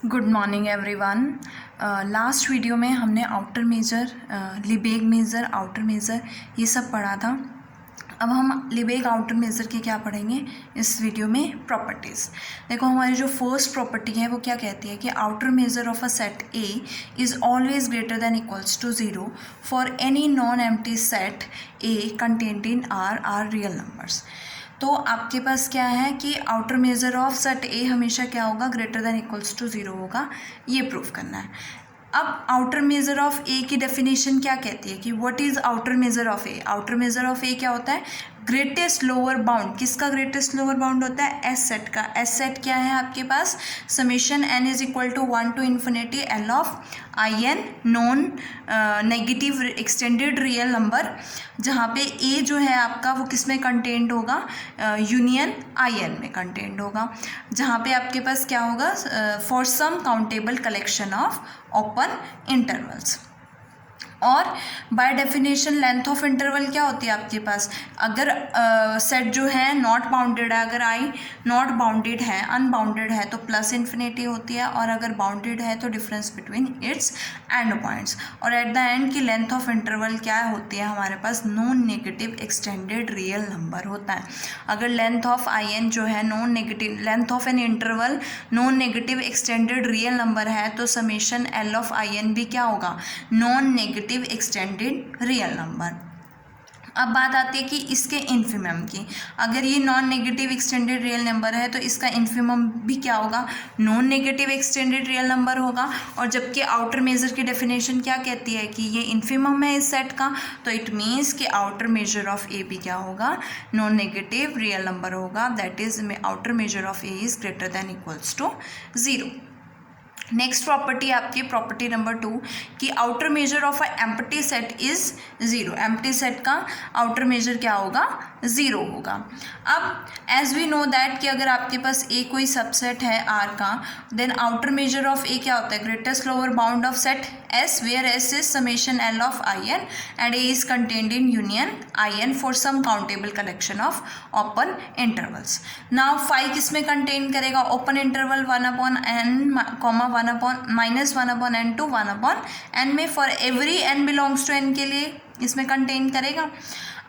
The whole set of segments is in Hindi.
Good morning everyone. Last video में हमने outer measure, Lebesgue measure, outer measure ये सब पढ़ा था। अब हम लिबेग आउटर मेजर के क्या पढ़ेंगे इस वीडियो में, प्रॉपर्टीज़। देखो हमारी जो फर्स्ट प्रॉपर्टी है वो क्या कहती है कि outer measure of a set A is always greater than equals to 0 for any non empty set A content in R real numbers. तो आपके पास क्या है कि outer measure of set A हमेशा क्या होगा, ग्रेटर देन इक्वल्स टू 0 होगा। ये प्रूफ करना है। अब आउटर मेजर ऑफ ए की डेफिनेशन क्या कहती है कि what is outer measure of A. Outer measure of A क्या होता है, ग्रेटेस्ट लोअर बाउंड। किसका ग्रेटेस्ट लोअर बाउंड होता है, एस सेट का। एस सेट क्या है आपके पास, summation N is equal to 1 to infinity L of I n non negative extended real number, जहाँ पे ए जो है आपका वो किस में कंटेंट होगा, यूनियन आई एन में कंटेंट होगा, जहाँ पे आपके पास क्या होगा, for some countable collection of open intervals. और by definition length of interval क्या होती है आपके पास, अगर सेट जो है नॉट बाउंडेड है, अगर आई नॉट बाउंडेड है, अनबाउंडेड है तो प्लस इन्फिनिटी होती है, और अगर बाउंडेड है तो difference between its end points. और एट द एंड की लेंथ ऑफ इंटरवल क्या होती है हमारे पास, non negative extended real number होता है। अगर लेंथ ऑफ आई एन जो है non negative, length of an interval non negative extended real number है तो summation L of I n भी क्या होगा, non negative extended real number. अब बात आती है कि इसके इन्फिमम की। अगर ये non negative extended real number है तो इसका इन्फिमम भी क्या होगा, non negative extended real number होगा। और जबकि आउटर मेजर की डेफिनेशन क्या कहती है कि ये इन्फिमम है इस सेट का, तो इट मीन्स कि आउटर मेजर ऑफ ए भी क्या होगा, नॉन नेगेटिव रियल नंबर होगा। That is outer measure of A is greater than equals to 0। Next property आपकी प्रॉपर्टी नंबर 2 कि outer measure of a empty set is 0। Empty set का आउटर मेजर क्या होगा, 0 होगा। अब एज वी नो दैट कि अगर आपके पास ए कोई सबसेट है आर का, then outer measure of A क्या होता है, greatest lower bound of set S, where S is summation L of I n and A is contained in union I n for some countable collection of open intervals. Now phi किस में कंटेन करेगा, open interval 1/n comma 1/-1/n to 1/n में, for every n belongs to n के लिए इसमें कंटेन करेगा।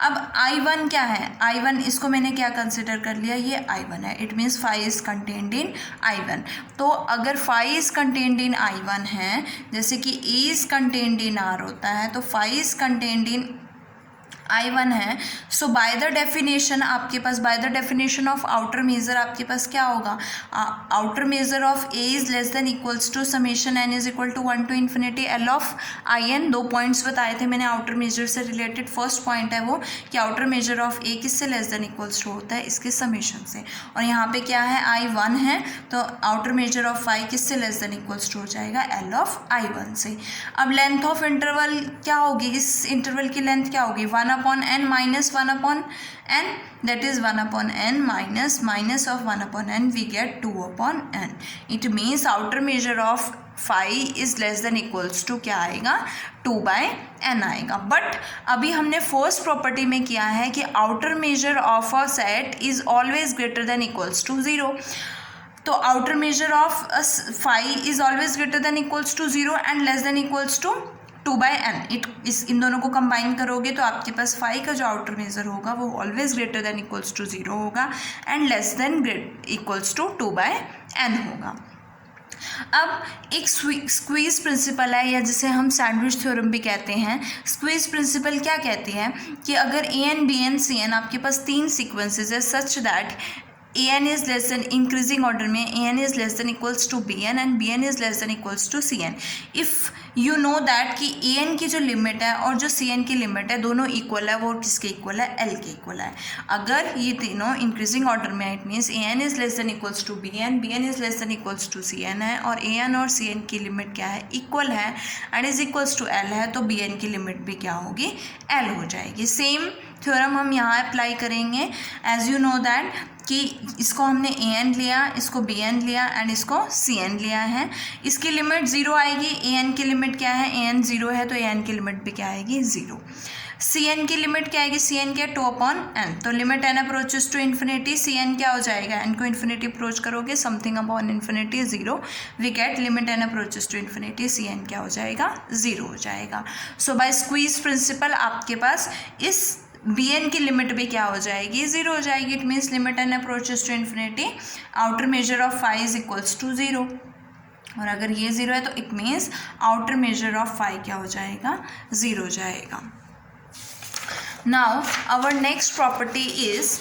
अब I1 क्या है, I1 इसको मैंने क्या कंसिडर कर लिया, ये I1 है। It means phi is contained in I1। तो अगर phi is contained in I1 है, जैसे कि A is contained in R होता है, तो phi is contained in I1 है। सो बाय द डेफिनेशन आपके पास, by the definition of outer measure आपके पास क्या होगा, outer measure of A is less than equals to summation N is equal to 1 to infinity L of I n. 2 points बताए थे मैंने आउटर मेजर से रिलेटेड। फर्स्ट पॉइंट है वो कि आउटर मेजर ऑफ ए किससे लेस देन इक्वल्स टू होता है, इसके समेशन से। और यहाँ पे क्या है, I1 है, तो आउटर मेजर ऑफ फाई किससे लेस देन इक्वल्स टू हो जाएगा, एल ऑफ I1 से। अब लेंथ ऑफ इंटरवल क्या होगी, इस इंटरवल की लेंथ क्या होगी, 1/n minus 1/n, that is 1/n minus of 1/n we get 2/n. It means outer measure of phi is less than equals to क्या आएगा, 2/n आएगा। बट अभी हमने फर्स्ट प्रॉपर्टी में किया है कि outer measure of a set is always greater than equals to 0। तो outer measure of phi is always greater than equals to 0 and less than equals to 2/n। इन दोनों को कंबाइन करोगे तो आपके पास फाई का जो आउटर मेजर होगा वो always greater than equals to 0 होगा and less than equals to 2/n होगा। अब एक स्क्वीज प्रिंसिपल है, या जिसे हम सैंडविच थ्योरम भी कहते हैं। स्क्वीज प्रिंसिपल क्या कहती है कि अगर A n B n C n आपके पास 3 सीक्वेंसेज है such that A N is less than, increasing order में A N is less than equals to B n and B N is less than equals to C n. If you know that कि ए एन की जो लिमिट है और जो सी एन की लिमिट है दोनों इक्वल है, वो किसके इक्वल है, एल के इक्वल है। अगर ये तीनों इंक्रीजिंग ऑर्डर में, it means A N is less than equals to B N is less than equals to C N है, और ए एन और सी एन की लिमिट क्या है, इक्वल है and is equals to L है, तो बी एन की लिमिट भी क्या होगी, एल हो जाएगी। सेम थ्योरम हम यहाँ अप्लाई करेंगे। एज यू नो दैट कि इसको हमने ए एन लिया, इसको बी एन लिया एंड इसको सी एन लिया है। इसकी लिमिट 0 आएगी, ए एन की लिमिट क्या है, ए एन 0 है तो ए एन की लिमिट भी क्या आएगी, 0। सी एन की लिमिट क्या आएगी, सी एन क्या है 2/n, तो limit n approaches to infinity C N क्या हो जाएगा, n को इन्फिनिटी अप्रोच करोगे something upon infinity 0, we get limit n approaches to infinity C N क्या हो जाएगा 0 हो जाएगा। सो बाय स्क्वीज प्रिंसिपल आपके पास इस बी एन की लिमिट भी क्या हो जाएगी 0 हो जाएगी। It means limit n approaches to infinity outer measure of phi is equals to 0, और अगर ये 0 है तो it means outer measure of phi क्या हो जाएगा 0 हो जाएगा। Now our next property is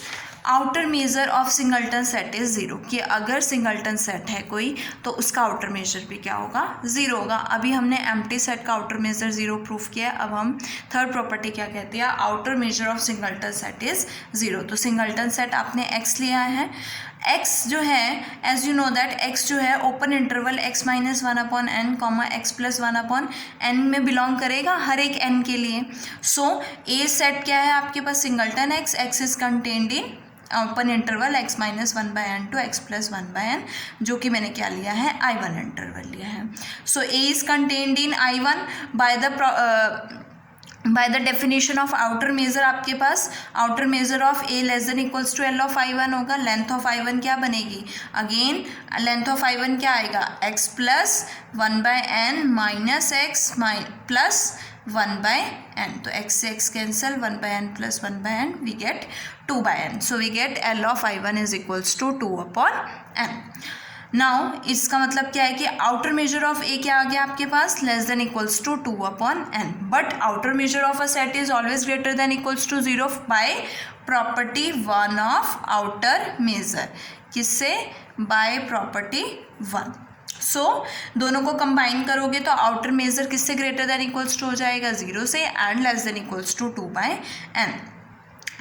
outer measure of singleton set is 0, कि अगर सिंगल्टन सेट है कोई तो उसका आउटर मेजर भी क्या होगा 0 होगा। अभी हमने एम्प्टी सेट का आउटर मेजर 0 प्रूफ किया है। अब हम थर्ड प्रॉपर्टी क्या कहती है, outer measure of singleton set is 0। तो सिंगल्टन सेट आपने x लिया है, x जो है as you know that x जो है open interval x minus 1/n comma x plus 1/n में बिलोंग करेगा हर एक n के लिए। सो ए सेट क्या है आपके पास, singleton x is contained in open interval x minus 1/n to x plus 1/n, जो कि मैंने क्या लिया है I1 इंटरवल लिया है। So A is contained in I1 by the definition of outer measure. आपके पास outer measure of A less than equals to L of I1 होगा। लेंथ ऑफ I1 क्या बनेगी, अगेन लेंथ ऑफ I1 क्या आएगा x plus 1/n minus x plus 1/n, तो x से x cancel 1/n plus 1/n we get 2/n, so we get L of I1 is equals to 2/n। Now इसका मतलब क्या है कि आउटर मेजर ऑफ ए क्या आ गया आपके पास, less than equals to 2/n, but outer measure of a set is always greater than equals to 0 by property 1 of outer measure. किससे, बाय प्रॉपर्टी 1। सो दोनों को कंबाइन करोगे तो आउटर मेजर किससे ग्रेटर देन इक्वल्स टू हो जाएगा 0 से, and less than equals to 2/n।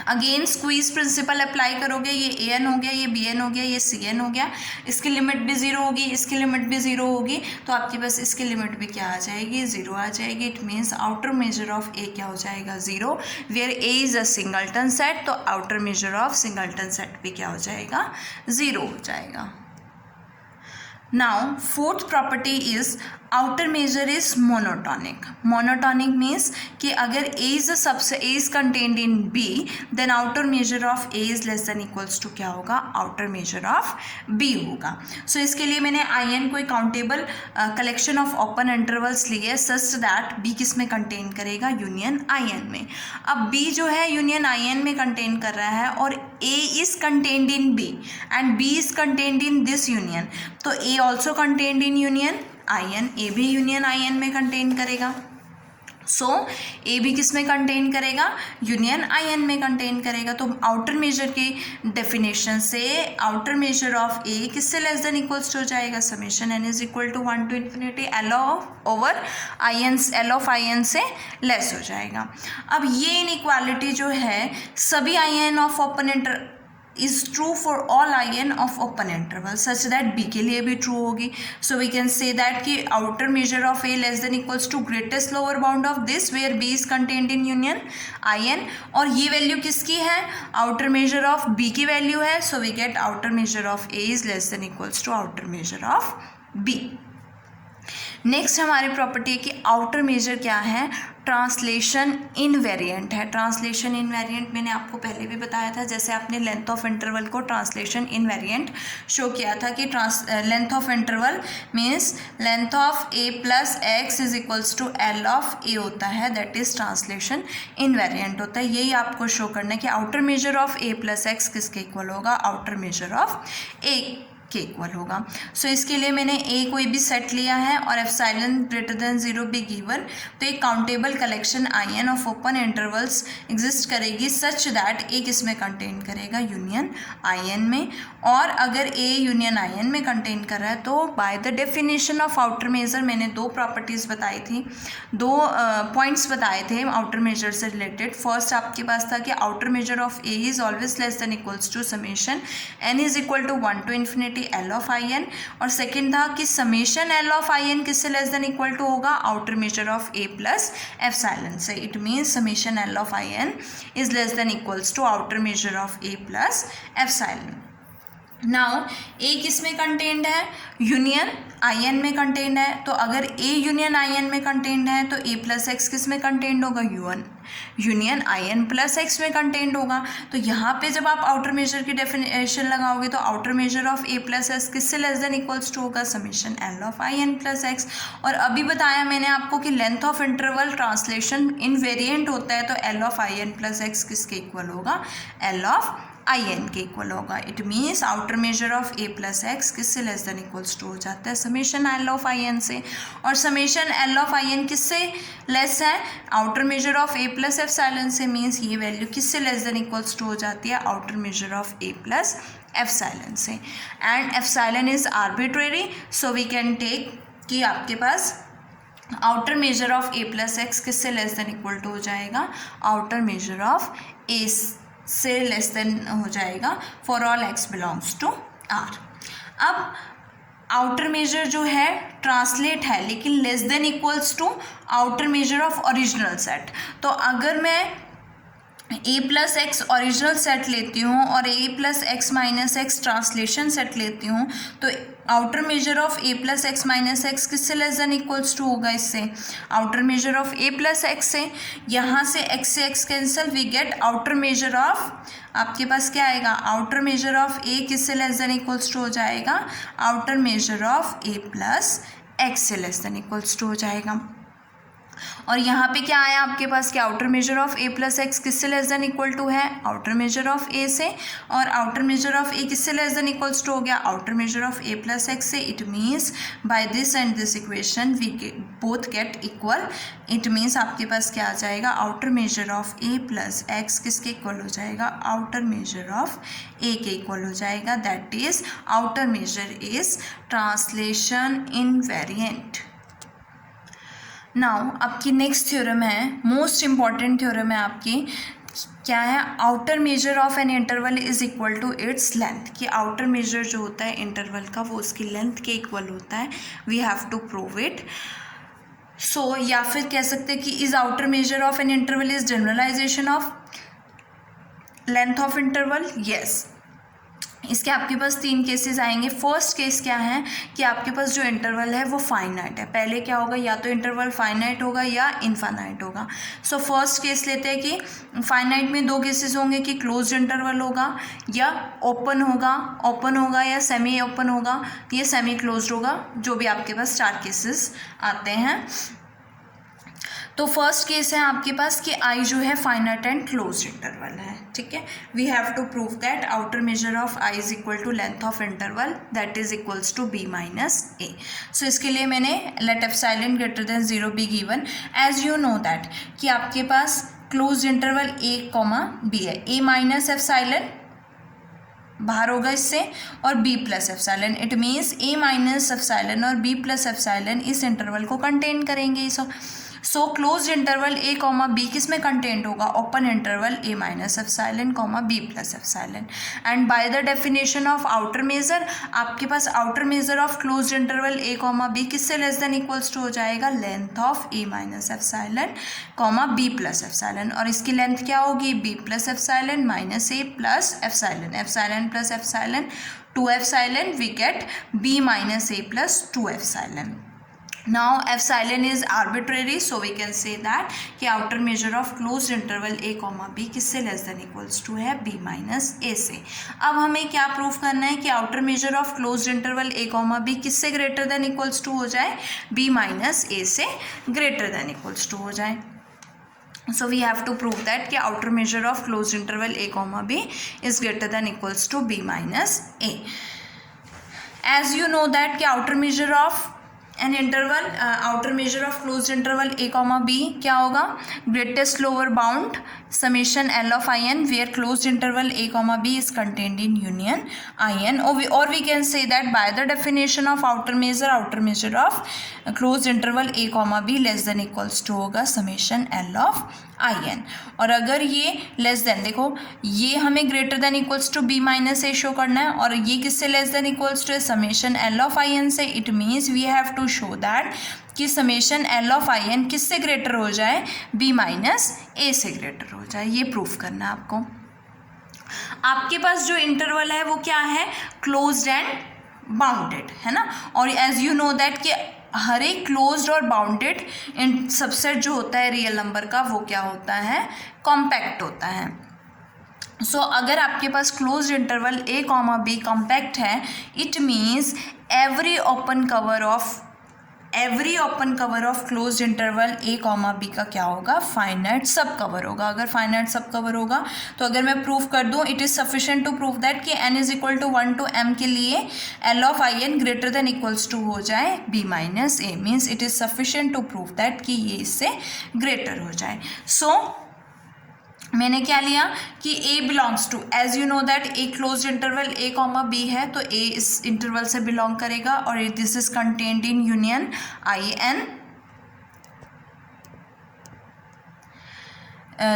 Again squeeze principle apply करोगे, ये ए एन हो गया, ये बी एन हो गया, ये सी एन हो गया, इसकी लिमिट भी 0 होगी, इसकी लिमिट भी 0 होगी, तो आपके पास इसकी लिमिट भी क्या आ जाएगी 0 आ जाएगी। It means outer measure of A क्या हो जाएगा 0, where A is a singleton set, तो outer measure of singleton set भी क्या हो जाएगा 0 हो जाएगा। Now fourth property is outer measure is monotonic. Monotonic means कि अगर A is subset A is contained in B, then outer measure of A is less than equals to क्या होगा, आउटर मेजर ऑफ बी होगा। सो इसके लिए मैंने आई एन कोई countable collection of open intervals लिए सच दैट बी किस में कंटेन करेगा, यूनियन आई एन में। अब बी जो है यूनियन आई एन में कंटेन कर रहा है और A is contained in B and B is contained in this union, तो A also contained in union I n, A भी यूनियन आई एन में कंटेन करेगा। सो ए भी किस में कंटेन करेगा, यूनियन आई एन में कंटेन करेगा। तो आउटर मेजर की डेफिनेशन से आउटर मेजर ऑफ ए किससे लेस देन इक्वल्स हो जाएगा, summation N is equal to 1 to infinity L over I N, L of I N से लेस हो जाएगा। अब ये इनइक्वालिटी जो है सभी I N of open inter is true for all in of open interval such that b के लिए भी true होगी। so we can say that कि outer measure of a less than equals to greatest lower bound of this where b is contained in union in, और ये वैल्यू किसकी है, outer measure of b की वैल्यू है। so we get outer measure of a is less than equals to outer measure of b। Next हमारी प्रॉपर्टी है कि आउटर मेजर क्या है, ट्रांसलेशन इनवेरिएंट है। ट्रांसलेशन इनवेरिएंट मैंने आपको पहले भी बताया था, जैसे आपने लेंथ ऑफ इंटरवल को ट्रांसलेशन इनवेरिएंट शो किया था कि length of interval means length of A plus x is equals to L of a होता है, दैट इज ट्रांसलेशन इनवेरिएंट होता है। यही आपको शो करना है कि outer measure of A plus x किसके इक्वल होगा, आउटर मेजर ऑफ ए के इक्वल होगा। सो इसके लिए मैंने ए कोई भी सेट लिया है और एप्सिलॉन ग्रेटर देन 0 भी गिवन, तो एक countable collection I N of open intervals exist करेगी सच दैट ए किस में कंटेन करेगा, यूनियन आई एन में। और अगर ए यूनियन आई एन में कंटेन कर रहा है तो by the definition of outer measure मैंने दो प्रॉपर्टीज़ बताई थी, दो पॉइंट्स बताए थे आउटर मेजर से रिलेटेड। फर्स्ट आपके पास था कि outer measure of A is always less than equals to summation N is equal to 1 to infinity L of I N, और सेकेंड था कि summation L of I N किससे लेस देन इक्वल टू होगा, outer measure of A plus epsilon से। It means summation L of I n is less than equals to outer measure of A plus epsilon. Now a किस में कंटेंड है, यूनियन आई एन में कंटेंड है, तो अगर ए यूनियन आई एन में कंटेंड है तो ए प्लस एक्स किस में कंटेंड होगा, union I N plus x में कंटेंड होगा। तो यहाँ पे जब आप आउटर मेजर की डेफिनेशन लगाओगे तो outer measure of A plus x किससे लेस देन इक्वल्स टू होगा, summation L of I N plus X. और अभी बताया मैंने आपको कि length of interval translation invariant होता है, तो L of I N plus x किसके इक्वल होगा, एल ऑफ आई एन के इक्वल होगा। It means outer measure of A plus x किससे लेस देन इक्वल्स टू हो जाता है, summation L of I N से। और summation L of I N किससे लेस है, outer measure of A plus epsilon से। मीन्स ये वैल्यू किससे लेस देन इक्वल्स टू हो जाती है, outer measure of A plus epsilon से। And epsilon is arbitrary, so we can take कि आपके पास outer measure of A plus x किससे लेस देन इक्वल टू हो जाएगा, आउटर मेजर ऑफ ए से लेस देन हो जाएगा for all x belongs to R. अब आउटर मेजर जो है ट्रांसलेट है लेकिन less than equals to outer measure of original set. तो अगर मैं a plus x original set लेती हूँ और a plus x minus x translation set लेती हूँ, तो outer measure of A plus x minus x किससे लेस देन इक्वल्स टू होगा, इससे outer measure of A plus x से। यहाँ से X cancel, we get outer measure of, आपके पास क्या आएगा, आउटर मेजर ऑफ ए किससे लेस देन इक्वल्स टू हो जाएगा, outer measure of A plus x से लेस देन इक्वल्स टू हो जाएगा। और यहाँ पे क्या आया आपके पास कि outer measure of A plus x किससे लेस देन इक्वल टू है, आउटर मेजर ऑफ ए से। और आउटर मेजर ऑफ ए किससे लेस देन इक्वल्स टू हो गया, outer measure of A plus x से। It means by this and this equation we both get equal. It means आपके पास क्या आ जाएगा, outer measure of A plus x किसके इक्वल हो जाएगा, आउटर मेजर ऑफ ए के इक्वल हो जाएगा। That is outer measure is translation invariant. Now आपकी नेक्स्ट थ्योरम है, मोस्ट इंपॉर्टेंट थ्योरम है आपकी, क्या है, outer measure of an interval is equal to its length. कि आउटर मेजर जो होता है इंटरवल का वो उसकी लेंथ के इक्वल होता है, we have to prove it. So या फिर कह सकते हैं कि is outer measure of an interval is generalization of length of interval. Yes, इसके आपके पास तीन केसेस आएंगे। फर्स्ट केस क्या है कि आपके पास जो इंटरवल है वो फाइनाइट है। पहले क्या होगा, या तो इंटरवल फाइनाइट होगा या इनफाइनाइट होगा। सो फर्स्ट केस लेते हैं कि फाइनाइट में दो केसेस होंगे कि क्लोज्ड इंटरवल होगा या ओपन होगा या सेमी ओपन होगा या सेमी क्लोज्ड होगा, जो भी आपके पास चार केसेस आते हैं। तो फर्स्ट केस है आपके पास कि आई जो है फाइनाइट एंड क्लोज्ड इंटरवल है, ठीक है। We have to prove that outer measure of I is equal to length of interval that is equals to b minus a. So इसके लिए मैंने let epsilon greater than 0 b given. As you know that कि आपके पास closed interval a comma b है, ए माइनस एप्सिलॉन बाहर होगा इससे और b plus epsilon. It means a minus epsilon और बी प्लस एप्सिलॉन इस इंटरवल को कंटेन करेंगे। So closed interval a comma b किस में कंटेंट होगा, open interval a minus epsilon comma b plus epsilon. And by the definition of outer measure आपके पास outer measure of closed interval a comma b किससे लेस देन इक्वल्स टू हो जाएगा, length of a minus epsilon comma b plus epsilon. और इसकी लेंथ क्या होगी, b plus epsilon minus A plus epsilon, epsilon plus epsilon 2 epsilon, we get B minus A plus 2 epsilon. Now epsilon is arbitrary, so we can say that कि outer measure of closed interval a comma b किससे less than equals to है b minus a से। अब हमें क्या प्रूफ करना है कि outer measure of closed interval a comma b किससे greater than equals to हो जाए, b minus a से greater than equals to हो जाए। So we have to prove that कि outer measure of closed interval a comma b is greater than equals to b minus a। As you know that कि outer measure of an interval outer measure of closed interval a comma b क्या होगा, greatest lower bound summation L of I n where closed interval a comma b is contained in union I N. और we can say that by the definition of outer measure of closed interval a comma b less than equals to होगा summation L of I N. और अगर ये लेस देन, देखो ये हमें greater than equals to b minus a show करना है और ये किससे less than equals to summation L of I N से। It means we have to show that कि summation L of I N किससे ग्रेटर हो जाए, बी माइनस ए से ग्रेटर हो जाए। ये प्रूफ करना है आपको। आपके पास जो इंटरवल है वो क्या है, क्लोज्ड एंड बाउंडेड, है ना। और एज यू नो दैट कि हर एक क्लोज्ड और बाउंडेड इन सबसेट जो होता है रियल नंबर का वो क्या होता है, कॉम्पैक्ट होता है। सो अगर आपके पास closed interval a comma b compact है, it means every open cover of closed interval a comma b का क्या होगा, फाइनाइट सब कवर होगा। अगर फाइनाइट सब कवर होगा तो अगर मैं प्रूफ कर दूं, it is sufficient to prove that कि n is equal to 1 to m के लिए l of i n greater than equals to हो जाए b minus a, means it is sufficient to prove that कि ये इससे ग्रेटर हो जाए। सो मैंने क्या लिया कि a belongs to, as you know that a close interval a comma b है तो a इस इंटरवल से बिलोंग करेगा और this is contained in union I N,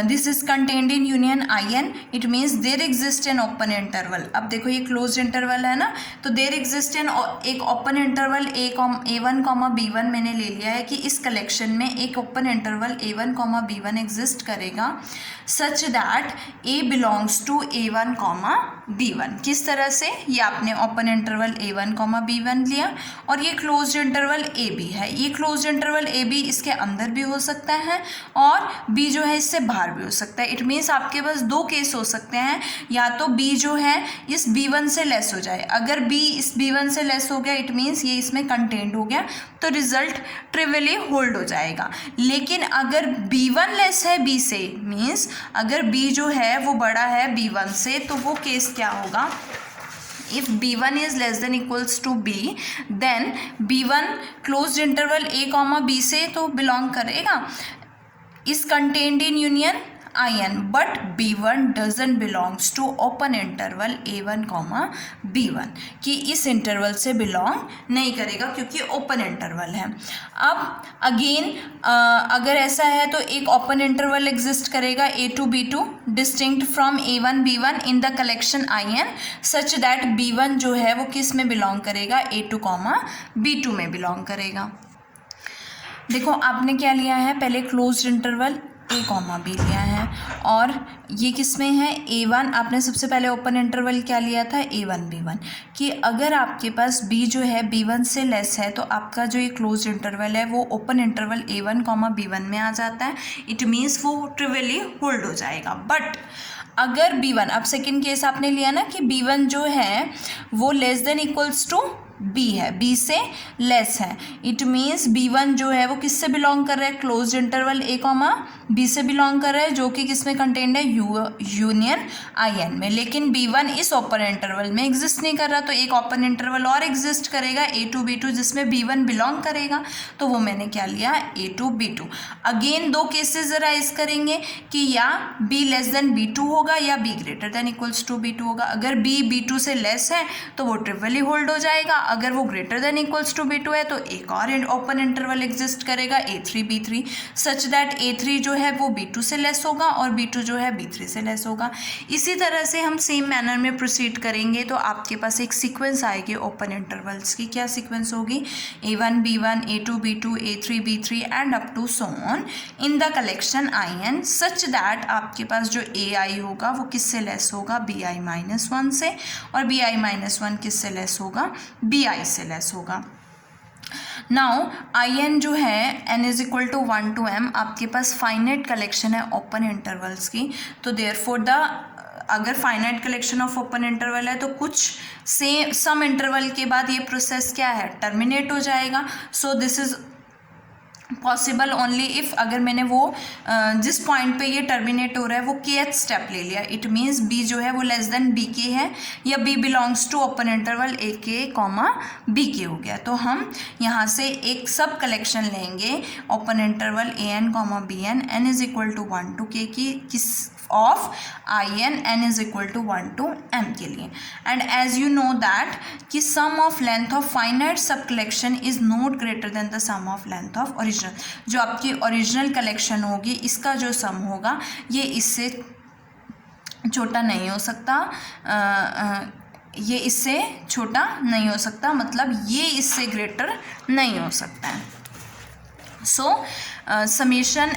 this is contained in union I N, it means there exist an open interval. अब देखो ये क्लोज इंटरवल है ना, तो देर एग्जिस्ट एन एक open interval a1 comma b1 मैंने ले लिया है कि इस कलेक्शन में एक open interval a1 comma b1 exist करेगा such that a belongs to a1 comma b1। किस तरह से, ये आपने open interval a1 comma b1 लिया और ये क्लोज इंटरवल ab है। ये क्लोज इंटरवल ab इसके अंदर भी हो सकता है और b जो है इससे बाहर भी हो सकता है। इट मीन्स आपके पास दो केस हो सकते हैं, या तो b जो है इस b1 से लेस हो जाए। अगर b इस b1 से लेस हो गया इट मीन्स ये इसमें कंटेंट हो गया तो रिजल्ट ट्रिवियली होल्ड हो जाएगा। लेकिन अगर b1 लेस है b से, मीन्स अगर b जो है वो बड़ा है b1 से, तो वो केस क्या होगा, if b1 is less than equals to b then b1 closed interval a comma b से तो belong करेगा is contained in union in, but b1 doesn't belongs to open interval a1 comma b1 कि इस इंटरवल से बिलोंग नहीं करेगा क्योंकि ओपन इंटरवल है। अब अगेन अगर ऐसा है तो एक ओपन इंटरवल एग्जिस्ट करेगा a2 b2 distinct from a1 b1 in the collection in such that b1 जो है वो किस में बिलोंग करेगा, a2 कॉमा b2 में बिलोंग करेगा। देखो आपने क्या लिया है, पहले closed interval a comma B लिया है और ये किस में है, a1। आपने सबसे पहले ओपन इंटरवल क्या लिया था, a1 b1, कि अगर आपके पास b जो है b1 से लेस है तो आपका जो ये क्लोज्ड इंटरवल है वो open interval a1 comma b1 में आ जाता है। इट मीन्स वो ट्रिवियली होल्ड हो जाएगा। बट अगर b1, अब सेकेंड केस आपने लिया ना कि b1 जो है वो less than equals to b है, b से लेस है, इट मीन्स b1 जो है वो किससे बिलोंग कर रहा है, closed interval a comma b से बिलोंग कर रहा है जो कि किस में कंटेंड है, यूनियन in में। लेकिन b1 इस ओपन इंटरवल में एग्जिस्ट नहीं कर रहा, तो एक ओपन इंटरवल और एग्जिस्ट करेगा a2 b2 जिसमें b1 बिलोंग करेगा, तो वो मैंने क्या लिया, a2 b2। अगेन दो केसेस राइज करेंगे कि या b लेस देन b2 होगा या b greater than equals to b2 होगा। अगर b b2 से लेस है तो वो ट्रिवियली होल्ड हो जाएगा, अगर वो greater than equals to b2 है तो एक और ओपन इंटरवल एग्जिस्ट करेगा a3 b3 such that a3 जो है वो b2 से लेस होगा और b2 जो है b3 से लेस होगा। इसी तरह से हम सेम मैनर में प्रोसीड करेंगे तो आपके पास एक सीक्वेंस आएगी ओपन इंटरवल्स की। क्या सीक्वेंस होगी, a1 b1 a2 b2 a3 b3 and up to so on in the collection in such that आपके पास जो ai होगा वो किससे लेस होगा, bi माइनस 1 से, और bi माइनस 1 किससे लेस होगा, bi से लेस होगा। नाउ in जो है n is equal to 1 to m, आपके पास फाइनाइट कलेक्शन है ओपन इंटरवल्स की, तो देयरफॉर द अगर finite collection of open interval है तो कुछ से सम इंटरवल के बाद ये प्रोसेस क्या है, टर्मिनेट हो जाएगा। So this is possible only if अगर मैंने वो जिस पॉइंट पे ये टर्मिनेट हो रहा है वो kth स्टेप ले लिया, इट मीन्स b जो है वो लेस देन bk है या b belongs to open interval ak comma bk हो गया। तो हम यहाँ से एक सब कलेक्शन लेंगे open interval an comma bn n is equal to 1 to k की किस of in n is equal to 1 to m के लिए। And as you know that कि sum of length of finite subcollection is not greater than the sum of length of original. जो आपकी ओरिजिनल कलेक्शन होगी इसका जो सम होगा ये इससे छोटा नहीं हो सकता, ये इससे छोटा नहीं हो सकता, मतलब ये इससे ग्रेटर नहीं हो सकता है। So summation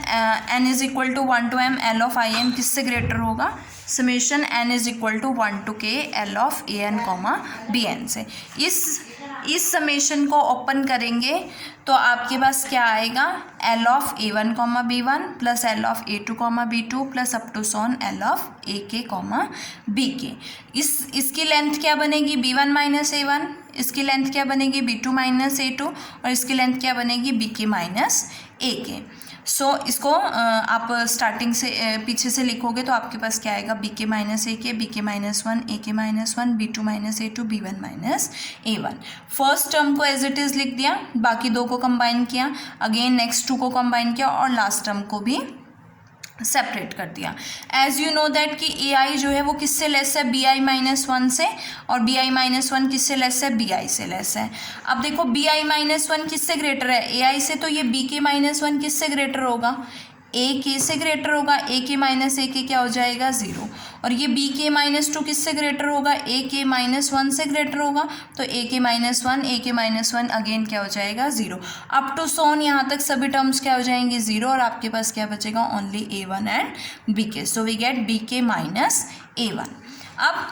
n is equal to 1 to m l of i n किससे ग्रेटर होगा, summation n is equal to 1 to k L of an comma bn से। इस समेशन को ओपन करेंगे तो आपके पास क्या आएगा, L of a1 comma b1 plus L of a2 comma b2 plus up to so on L of ak comma bk। इसकी लेंथ क्या बनेगी, b1 माइनस a1, इसकी लेंथ क्या बनेगी, b2 माइनस a2, और इसकी लेंथ क्या बनेगी, bk माइनस ak। सो इसको आप स्टार्टिंग से पीछे से लिखोगे तो आपके पास क्या आएगा, बी के माइनस ए के, बी के minus one, A K minus one, B two minus A two, B one minus A one. First term को एज इट इज़ लिख दिया, बाकी दो को कंबाइन किया, अगेन नेक्स्ट टू को कंबाइन किया और लास्ट टर्म को भी सेपरेट कर दिया। एज यू नो दैट कि ए आई जो है वो किससे लेस है, बी आई माइनस वन से, और बी आई माइनस वन किससे लेस है, बी आई से लेस है। अब देखो बी आई माइनस वन किससे ग्रेटर है, ए आई से, तो ये बी के माइनस वन किससे ग्रेटर होगा, ए के से ग्रेटर होगा, ए के माइनस ए के क्या हो जाएगा, ज़ीरो। और ये बी के माइनस टू किससे ग्रेटर होगा, ए के माइनस वन से ग्रेटर होगा, तो ए K minus one, A K minus one again क्या हो जाएगा, ज़ीरो। अप टू सोन यहाँ तक सभी टर्म्स क्या हो जाएंगे, ज़ीरो, और आपके पास क्या बचेगा, only A one and B K. So we get B के माइनस ए वन। अब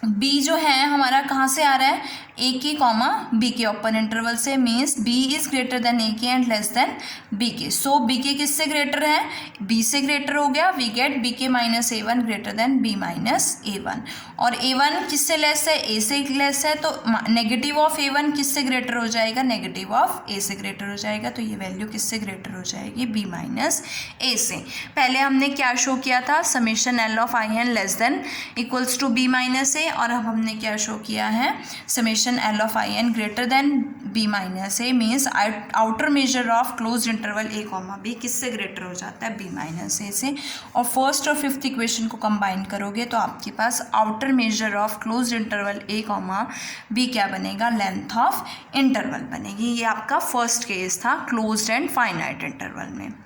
बी जो है हमारा कहाँ से आ रहा है, ए के कॉमा बी के ओपन इंटरवल से, means b is greater than a के and less then B K. So B के किससे ग्रेटर है, बी से ग्रेटर हो गया, वी गेट बी के माइनस ए one greater than b minus ए वन। और ए वन किससे लेस है, ए से लेस है, तो नेगेटिव ऑफ ए वन किससे ग्रेटर हो जाएगा, नेगेटिव ऑफ ए से ग्रेटर हो जाएगा, तो ये वैल्यू किससे ग्रेटर हो जाएगी, बी माइनस ए से। पहले हमने क्या शो किया था, summation L of I n less than equals to b minus a, और अब हमने क्या शो किया है, समेशन L of I n greater than B minus A means outer measure of closed interval A comma B किससे ग्रेटर हो जाता है, B minus A से। और फर्स्ट और फिफ्थ इक्वेशन को कंबाइन करोगे तो आपके पास outer measure of closed interval A comma B क्या बनेगा, लेंथ ऑफ इंटरवल बनेगी। ये आपका फर्स्ट केस था क्लोज्ड एंड फाइनाइट इंटरवल में।